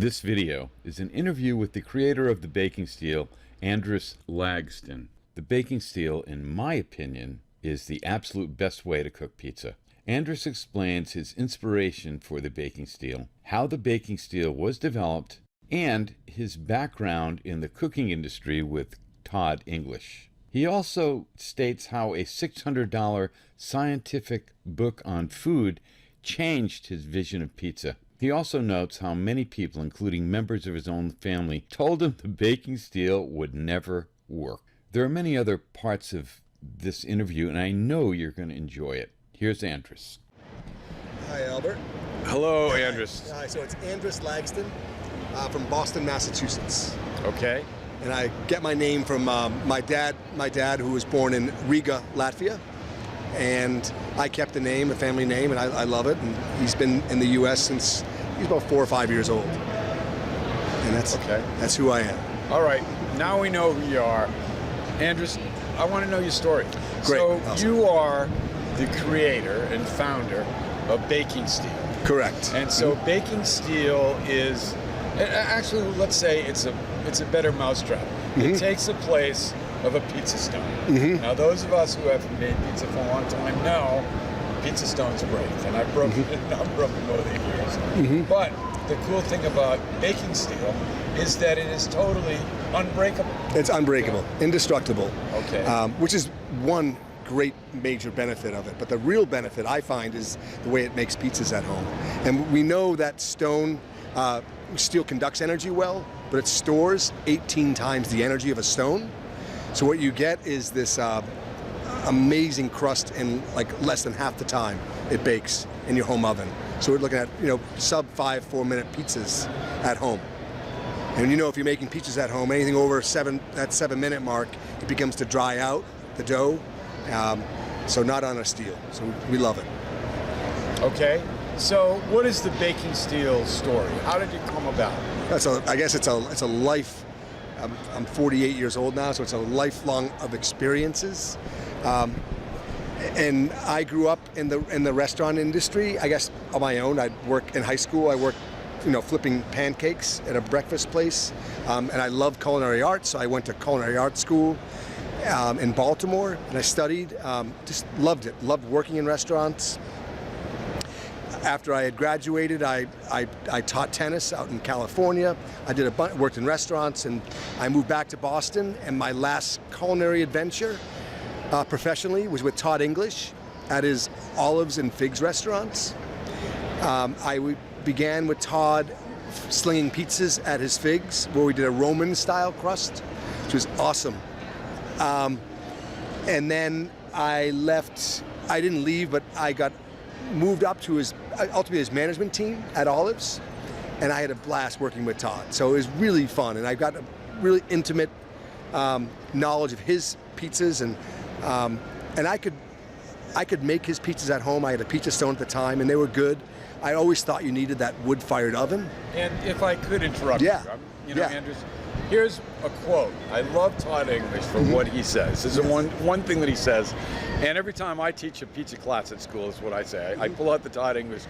This video is an interview with the creator of the baking steel, Andris Lagsdin. The baking steel, in my opinion, is the absolute best way to cook pizza. Andris explains his inspiration for the baking steel, how the baking steel was developed, and his background in the cooking industry with Todd English. He also states how a $600 scientific book on food changed his vision of pizza. He also notes how many people, including members of his own family, told him the baking steel would never work. There are many other parts of this interview, and I know you're going to enjoy it. Here's Andris. Hi, Albert. Hello, Andris. Hi, so it's Andris Lagsdin from Boston, Massachusetts. Okay. And I get my name from my dad, who was born in Riga, Latvia. And I kept the name, the family name, and I love it. And he's been in the U.S. since he's about 4 or 5 years old. And that's who I am. All right. Now we know who you are. Andris, I want to know your story. Great. So Awesome. You are the creator and founder of Baking Steel. Correct. And so Baking Steel is, actually, let's say it's a better mousetrap. It takes the place of a pizza stone. Now, those of us who have made pizza for a long time know pizza stones break, and I've broken a number of them over the years. But the cool thing about baking steel is that it is totally unbreakable. It's unbreakable, indestructible. Okay. Which is one great major benefit of it. But the real benefit I find is the way it makes pizzas at home. And we know that steel conducts energy well, but it stores 18 times the energy of a stone. So what you get is this amazing crust in like less than half the time it bakes in your home oven. So we're looking at sub 4-minute pizzas at home. And if you're making pizzas at home, anything over that 7-minute mark, it begins to dry out the dough. So not on a steel. So we love it. Okay. So what is the baking steel story? How did it come about? I guess it's a life. I'm 48 years old now, so it's a lifelong of experiences. And I grew up in the restaurant industry, I guess on my own. I'd work in high school. I worked, flipping pancakes at a breakfast place. And I loved culinary arts, so I went to culinary art school in Baltimore, and I studied. Just loved it. Loved working in restaurants. After I had graduated, I taught tennis out in California. I did worked in restaurants, and I moved back to Boston. And my last culinary adventure, professionally, was with Todd English at his Olives and Figs restaurants. I began with Todd slinging pizzas at his Figs, where we did a Roman-style crust, which was awesome. And then I left. I didn't leave, but I got moved up to ultimately his management team at Olives, and I had a blast working with Todd. So it was really fun, and I got a really intimate knowledge of his pizzas, and I could make his pizzas at home. I had a pizza stone at the time, and they were good. I always thought you needed that wood-fired oven. And if I could interrupt you, Andris, here's a quote. I love Todd English for what he says. This is one thing that he says, and every time I teach a pizza class at school, is what I say. I pull out the Todd English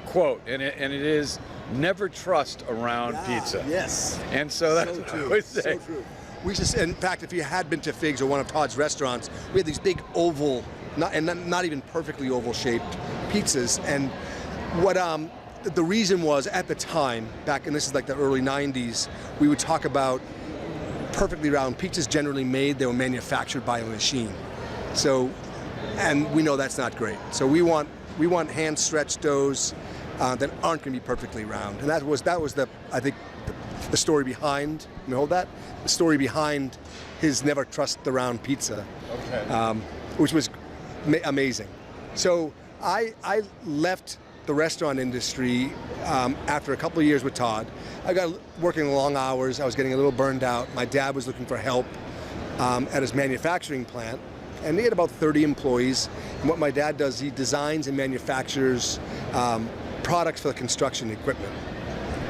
quote, and it is never trust around pizza. Yes. And so that's what I would say. So true. In fact, if you had been to Figs or one of Todd's restaurants, we had these big oval, not even perfectly oval-shaped pizzas, and what the reason was, at the time, back, and this is like the early 90s, we would talk about perfectly round pizzas generally made, they were manufactured by a machine. So, and we know that's not great. So we want hand-stretched doughs that aren't going to be perfectly round. And that was I think the story behind, let me hold that, the story behind his never trust the round pizza, which was amazing. So I left the restaurant industry after a couple of years with Todd. I got working long hours. I was getting a little burned out. My dad was looking for help at his manufacturing plant, and he had about 30 employees. And what my dad does, he designs and manufactures products for the construction equipment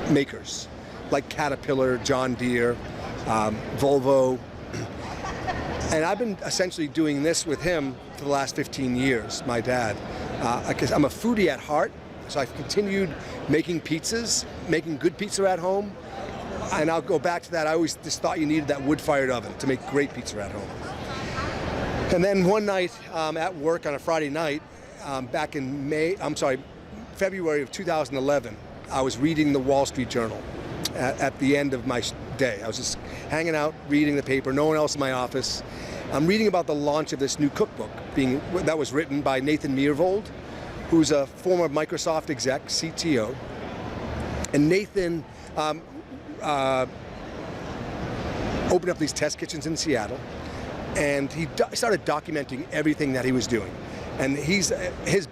makers, like Caterpillar, John Deere, Volvo. And I've been essentially doing this with him for the last 15 years, my dad. Because I'm a foodie at heart, So I've continued making pizzas, making good pizza at home. And I'll go back to that. I always just thought you needed that wood-fired oven to make great pizza at home. And then one night at work on a Friday night, back in February of 2011, I was reading the Wall Street Journal at the end of my day. I was just hanging out, reading the paper, no one else in my office. I'm reading about the launch of this new cookbook that was written by Nathan Myhrvold, who's a former Microsoft exec, CTO. And Nathan opened up these test kitchens in Seattle, and he started documenting everything that he was doing. And his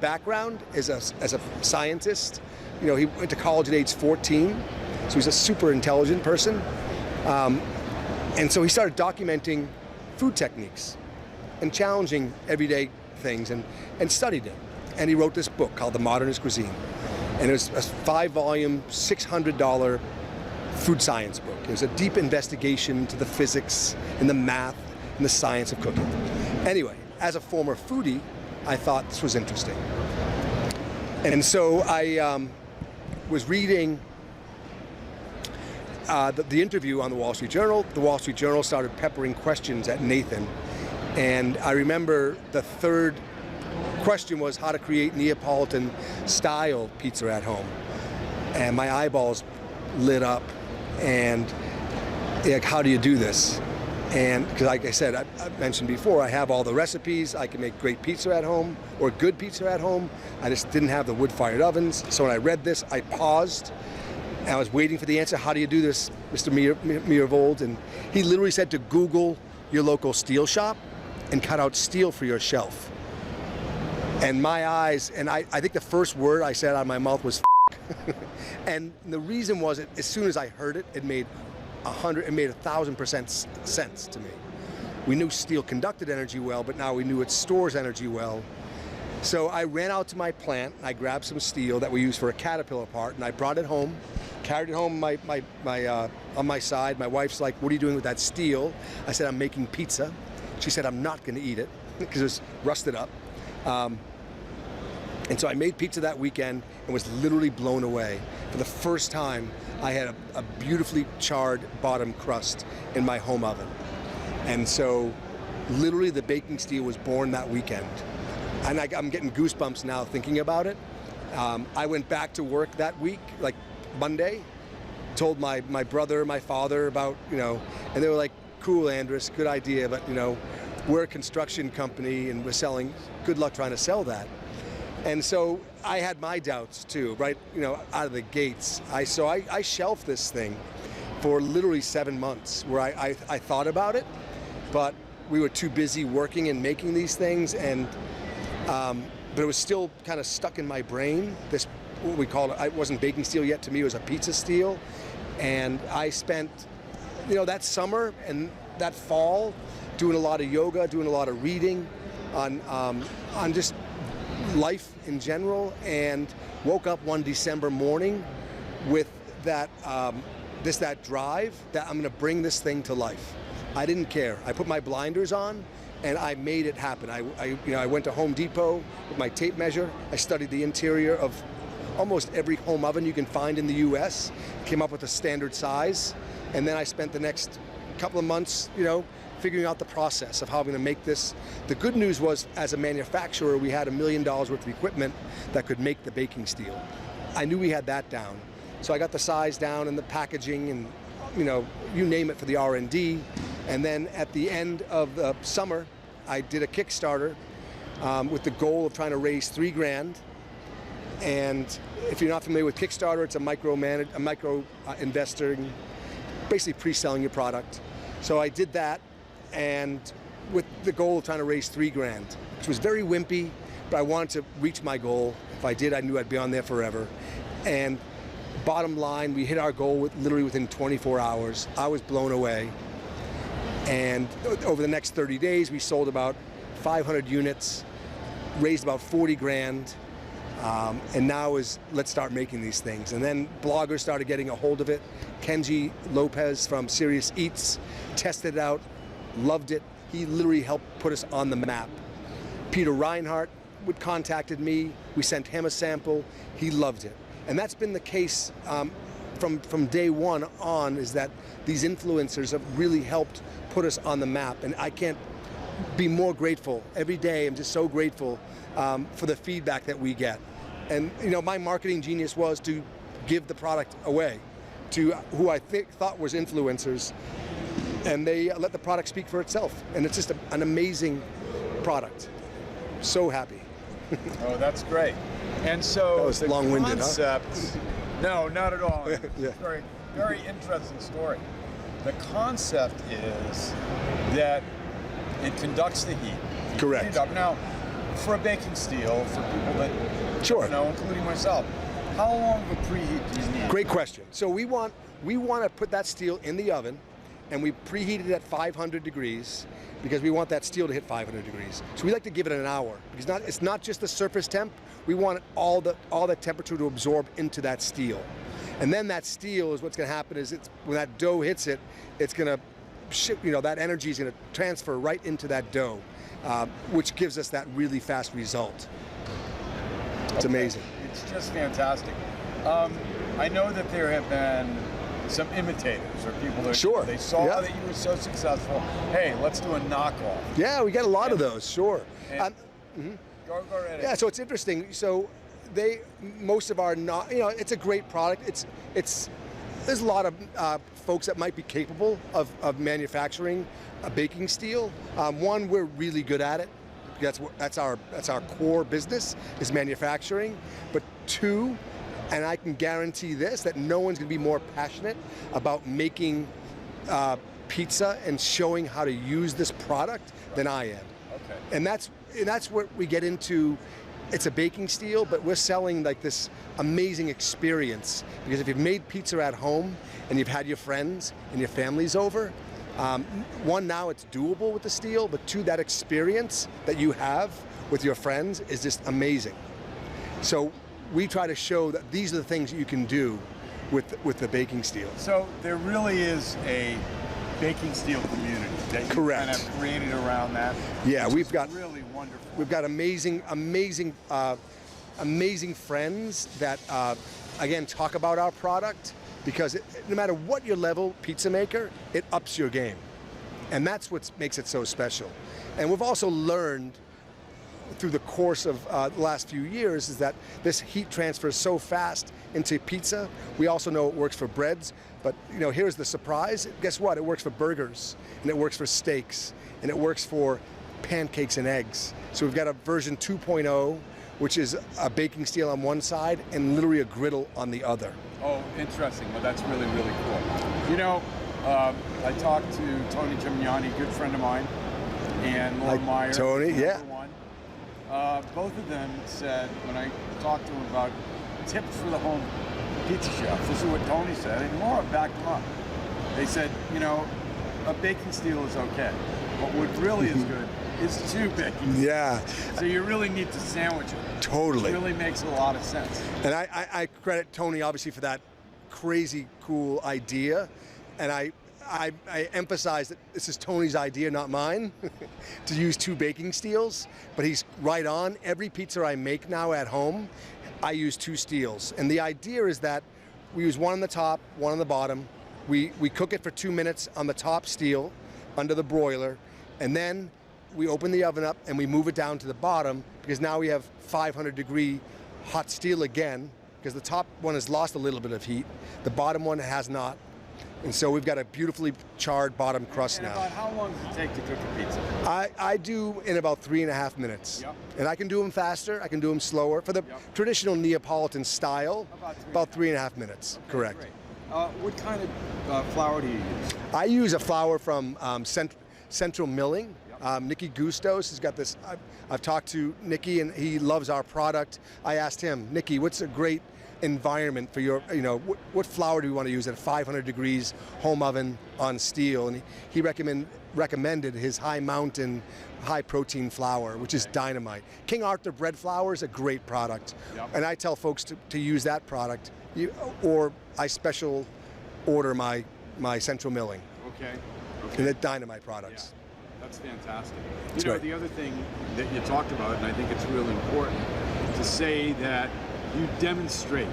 background is as a scientist. You know, he went to college at age 14, so he's a super intelligent person. And so he started documenting food techniques and challenging everyday things and studied it. And he wrote this book called The Modernist Cuisine. And it was a 5-volume, $600 food science book. It was a deep investigation into the physics and the math and the science of cooking. Anyway, as a former foodie, I thought this was interesting. And so I was reading the interview on the Wall Street Journal. The Wall Street Journal started peppering questions at Nathan. And I remember the third question was how to create Neapolitan style pizza at home. And my eyeballs lit up. And like, how do you do this? And because, like I said, I mentioned before, I have all the recipes. I can make great pizza at home or good pizza at home. I just didn't have the wood-fired ovens. So when I read this, I paused. And I was waiting for the answer. How do you do this, Mr. Myhrvold? And he literally said to Google your local steel shop and cut out steel for your shelf. And my eyes, and I think the first word I said out of my mouth was and the reason was, as soon as I heard it, it made 1,000% sense to me. We knew steel conducted energy well, but now we knew it stores energy well. So I ran out to my plant, and I grabbed some steel that we use for a Caterpillar part, and I brought it home, carried it home on my side. My wife's like, "What are you doing with that steel?" I said, "I'm making pizza." She said, "I'm not going to eat it," because it was rusted up. And so I made pizza that weekend and was literally blown away. For the first time, I had a beautifully charred bottom crust in my home oven. And so literally the baking steel was born that weekend. And I'm getting goosebumps now thinking about it. I went back to work that week, like Monday, told my brother, my father about, and they were like, "Cool, Andris, good idea, but we're a construction company and we're selling, good luck trying to sell that." And so I had my doubts too, right? Out of the gates. I shelved this thing for literally 7 months, where I thought about it, but we were too busy working and making these things, and but it was still kind of stuck in my brain. This, what we call it, it wasn't baking steel yet. To me, it was a pizza steel, and I spent, that summer and that fall doing a lot of yoga, doing a lot of reading on just life in general, and woke up one December morning with that that drive that I'm going to bring this thing to life. I didn't care. I put my blinders on and I made it happen. I went to Home Depot with my tape measure. I studied the interior of almost every home oven you can find in the US, came up with a standard size, and then I spent the next couple of months, figuring out the process of how I'm going to make this. The good news was, as a manufacturer, we had $1 million worth of equipment that could make the baking steel. I knew we had that down. So I got the size down and the packaging and, you name it, for the R&D. And then at the end of the summer, I did a Kickstarter with the goal of trying to raise $3 grand. And if you're not familiar with Kickstarter, it's a micro investor, basically pre-selling your product. So I did that, and with the goal of trying to raise $3 grand, which was very wimpy, but I wanted to reach my goal. If I did, I knew I'd be on there forever. And bottom line, we hit our goal literally within 24 hours. I was blown away. And over the next 30 days, we sold about 500 units, raised about 40 grand. And now let's start making these things. And then bloggers started getting a hold of it. Kenji Lopez from Serious Eats tested it out, loved it. He literally helped put us on the map. Peter Reinhardt contacted me. We sent him a sample. He loved it, and that's been the case from day one on. Is that these influencers have really helped put us on the map, and I can't be more grateful. Every day, I'm just so grateful for the feedback that we get. And my marketing genius was to give the product away to who I thought was influencers, and they let the product speak for itself. And it's just an amazing product. So happy. Oh, that's great. And so that was the long-winded, concept, huh? No, not at all. Yeah. It's a very, very interesting story. The concept is that it conducts the heat. Correct. Heat it up. Now, for a baking steel, for people that Sure. don't know, including myself, how long of a preheat do you need? Great question. So we want to put that steel in the oven, and we preheat it at 500 degrees because we want that steel to hit 500 degrees. So we like to give it an hour because it's not just the surface temp. We want all the temperature to absorb into that steel, and then that steel is what's going to happen is when that dough hits it, it's going to that energy is going to transfer right into that dough, which gives us that really fast result. It's amazing. It's just fantastic. I know that there have been some imitators or people that Sure. they saw Yeah. that you were so successful. Hey, let's do a knockoff. Yeah, we get a lot of those. Sure. And go right ahead. Yeah, so it's interesting. So most of our it's a great product. There's a lot of folks that might be capable of manufacturing a baking steel. One, we're really good at it. That's our core business is manufacturing. But two, and I can guarantee this, that no one's going to be more passionate about making pizza and showing how to use this product than I am. Okay. And that's where we get into. It's a baking steel, but we're selling like this amazing experience, because if you've made pizza at home and you've had your friends and your families over, one, now it's doable with the steel, but two, that experience that you have with your friends is just amazing. So we try to show that these are the things that you can do with the baking steel. So there really is a baking steel community that you Correct. kind of created around that. Yeah, which we've is got really wonderful. We've got amazing friends that again talk about our product, because no matter what your level pizza maker, it ups your game, and that's what makes it so special. And we've also learned through the course of the last few years is that this heat transfers so fast into pizza. We also know it works for breads, but here's the surprise. Guess what? It works for burgers, and it works for steaks, and it works for pancakes and eggs. So we've got a version 2.0, which is a baking steel on one side and literally a griddle on the other. Oh, interesting. Well, that's really, really cool. I talked to Tony Gimignani, a good friend of mine, and Laura Meyer. Tony, yeah. One. Both of them said, when I talked to them about tips for the home pizza chef, this is what Tony said, and Laura backed them up. They said, a baking steel is okay, but what really is good is two baking steels. Yeah. So you really need to sandwich it. Totally. It really makes a lot of sense. And I credit Tony obviously for that crazy cool idea, and I emphasize that this is Tony's idea, not mine, to use two baking steels, but he's right on. Every pizza I make now at home, I use two steels. And the idea is that we use one on the top, one on the bottom. We cook it for 2 minutes on the top steel under the broiler, and then we open the oven up and we move it down to the bottom, because now we have 500 degree hot steel again, because the top one has lost a little bit of heat. The bottom one has not. And so we've got a beautifully charred bottom crust And now. about how long does it take to cook a pizza? I do in about 3.5 minutes. Yep. And I can do them faster, I can do them slower. For the traditional Neapolitan style, about 3.5 minutes, Okay, correct. Great. What kind of flour do you use? I use a flour from Central Milling. Nicky Gustos has got this. I've talked to Nicky and he loves our product. I asked him, Nicky, what's a great environment for your, what flour do we want to use at 500 degrees home oven on steel? And he recommended his High Mountain high protein flour, which is dynamite. King Arthur bread flour is a great product. Yep. And I tell folks to use that product, or I special order my Central Milling. Okay. And they're dynamite products. That's fantastic. That's You know, right. the other thing that you talked about, and I think it's really important to say that you demonstrate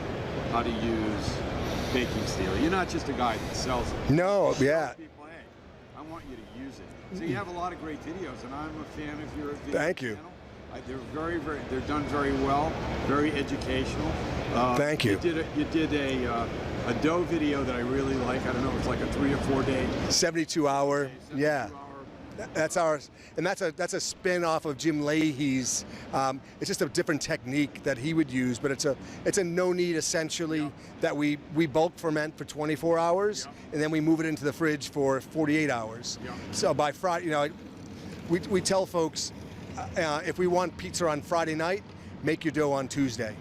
how to use baking steel. You're not just a guy that sells it. No, You yeah. tell people, hey, I want you to use it. So you have a lot of great videos, and I'm a fan of your video Thank you. channel. They're done very well, very educational. Thank you. You did a dough video that I really like. I don't know, it's like a 3 or 4 day. 72-hour, yeah. 72 hour. That's ours, and that's a spin off of Jim Leahy's. It's just a different technique that he would use, but it's a no knead essentially that we bulk ferment for 24 hours, and then we move it into the fridge for 48 hours. So by Friday, you know, we tell folks if we want pizza on Friday night, make your dough on Tuesday.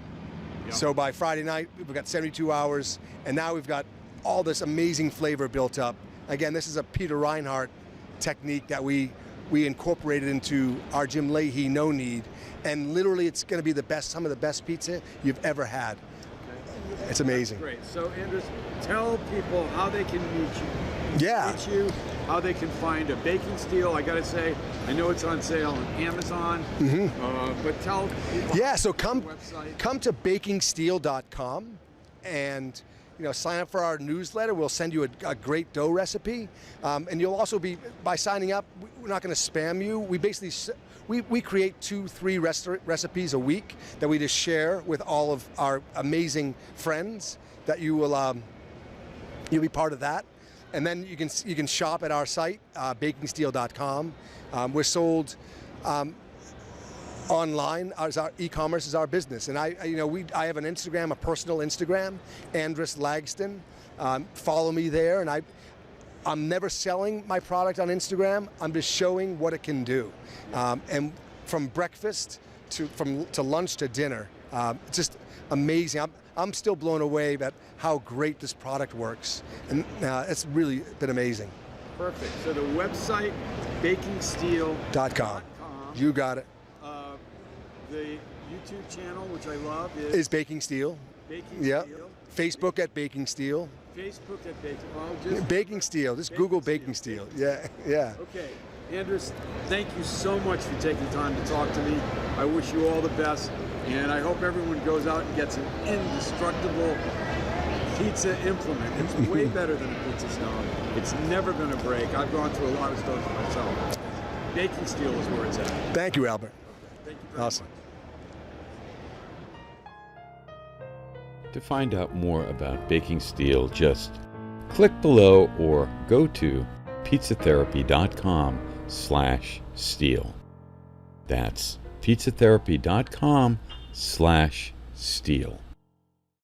So by Friday night, we've got 72 hours, and now we've got all this amazing flavor built up. Again, this is a Peter Reinhardt technique that we incorporated into our Jim Leahy no knead, and literally it's going to be some of the best pizza you've ever had. Okay. It's amazing. Great. So Andris, tell people how they can meet you. Yeah. Meet you, how they can find a baking steel. I got to say, I know it's on sale on Amazon, but tell people. Yeah, so come website. come to bakingsteel.com and sign up for our newsletter. We'll send you a great dough recipe, and you'll also be, by signing up, we're not going to spam you. We basically we create 2-3 recipes a week that we just share with all of our amazing friends. That you will you'll be part of that, and then you can shop at our site, bakingsteel.com. We're sold online. Our e-commerce is our business, and I have an Instagram, a personal Instagram, Andris Lagsdin. Follow me there, and I'm never selling my product on Instagram. I'm just showing what it can do, and from breakfast to lunch to dinner, it's just amazing. I'm still blown away at how great this product works, and it's really been amazing. Perfect. So the website, bakingsteel.com. You got it. The YouTube channel, which I love, Is Baking Steel. Baking Yeah. Steel. Facebook at Baking Steel. Facebook at Baking. Well, just Baking Steel. Just Google Baking Steel. Yeah, yeah. Okay, Andris, thank you so much for taking time to talk to me. I wish you all the best, and I hope everyone goes out and gets an indestructible pizza implement. It's way better than a pizza stone. It's never going to break. I've gone through a lot of stones myself. Baking Steel is where it's at. Thank you, Albert. Thank you very Awesome. much. To find out more about baking steel, just click below or go to pizzatherapy.com/steel. That's pizzatherapy.com/steel.